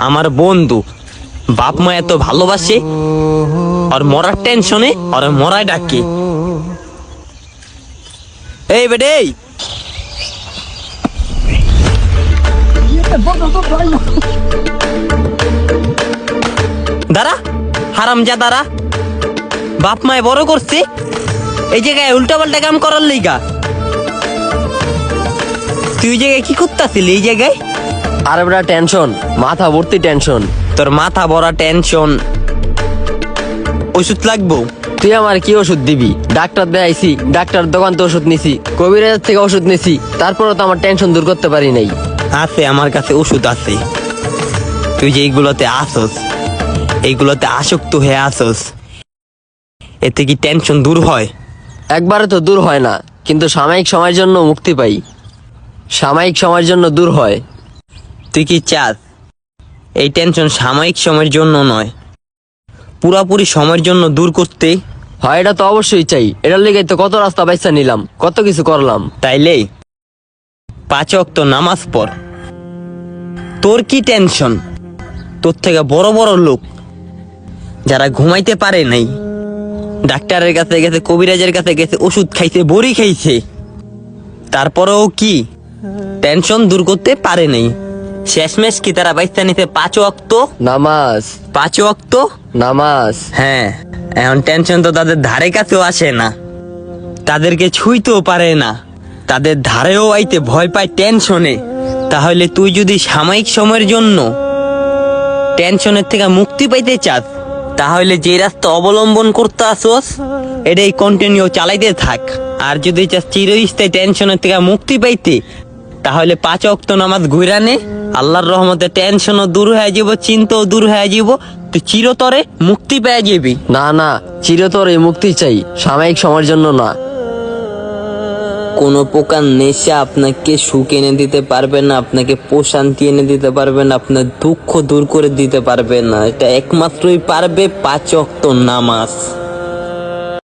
আমার বন্ধু, বাপ মা এত ভালোবাসে, আর মরার টেনশনে আর মরায় ডাকে। এই বেডে, এই দাঁড়া, হারামজাদারা, বাপ মায় বড় করছে, এই জায়গায় উল্টা পাল্টা কাম করার লিগা। তুই জায়গায় কি করতেছিলি এই জায়গায়? আরে বেটা টেনশন, মাথা ভর্তি টেনশন। তোর মাথা ভরা টেনশন, ওষুধ লাগবো? তুই আমার কি ওষুধ দিবি? ডাক্তার দেখাইছি, ডাক্তার দোকান তো ওষুধ নিছি, কবিরাজ থেকে ওষুধ নিছি, তারপরও তো আমার টেনশন দূর করতে পারি নাই। আছে, আমার কাছে ওষুধ আছে। তুই যে এইগুলোতে আসস, এইগুলোতে আসক্ত হয়ে আসস, এতে কি টেনশন দূর হয়? একবারে তো দূর হয় না, কিন্তু সাময়িক সময়ের জন্য মুক্তি পাই, সাময়িক সময়ের জন্য দূর হয়। তুই কি চাস এই টেনশন সাময়িক সময়ের জন্য নয়, পুরাপুরি সময়ের জন্য দূর করতে? হয়, এটা তো অবশ্যই চাই। এটার লেগে তো কত রাস্তা বাইসা নিলাম, কত কিছু করলাম। তাইলে 5 ওয়াক্ত নামাজ পড়। তোর কি টেনশন? তোর থেকে বড় বড় লোক যারা ঘুমাইতে পারে নাই, ডাক্তারের কাছে গেছে, কবিরাজের কাছে গেছে, ওষুধ খাইছে, বড়ি খাইছে, তারপরেও কি টেনশন দূর করতে পারে নাই। শেষমেশ কি তারা বাইসা নিতে 5 ওয়াক্ত নামাজ, 5 ওয়াক্ত নামাজ। হ্যাঁ, এখন টেনশন তো তাদের ধারে কাছেও আসে না, তাদেরকে ছুঁইতেও পারে না, তাদের ধারেও আইতে ভয় পায় টেনশনে। তাহলে তুই যদি সাময়িক সময়ের জন্য টেনশনের থেকে মুক্তি পাইতে চাস, তাহলে যে রাস্তা অবলম্বন করতে আসোস এটাই কন্টিনিউ চালাইতে থাক। আর যদি চাস চিরস্থায়ী টেনশনের থেকে মুক্তি পাইতে, তাহলে 5 ওয়াক্ত নামাজ ঘুরা নে। আল্লাহর রহমতে টেনশনও দূর হয়ে যাব, চিন্তাও দূর হয়ে যাব, তুই চিরতরে মুক্তি পেয়ে যাবি। না না, চিরতরে মুক্তি চাই, সাময়িক সময়ের জন্য না। কোনো প্রকার নেশা আপনাকে সুখ এনে দিতে পারবে না, আপনাকে প্রশান্তি এনে দিতে পারবে না, আপনার দুঃখ দূর করে দিতে পারবে না। এটা একমাত্রই পারবে 5 ওয়াক্ত নামাজ।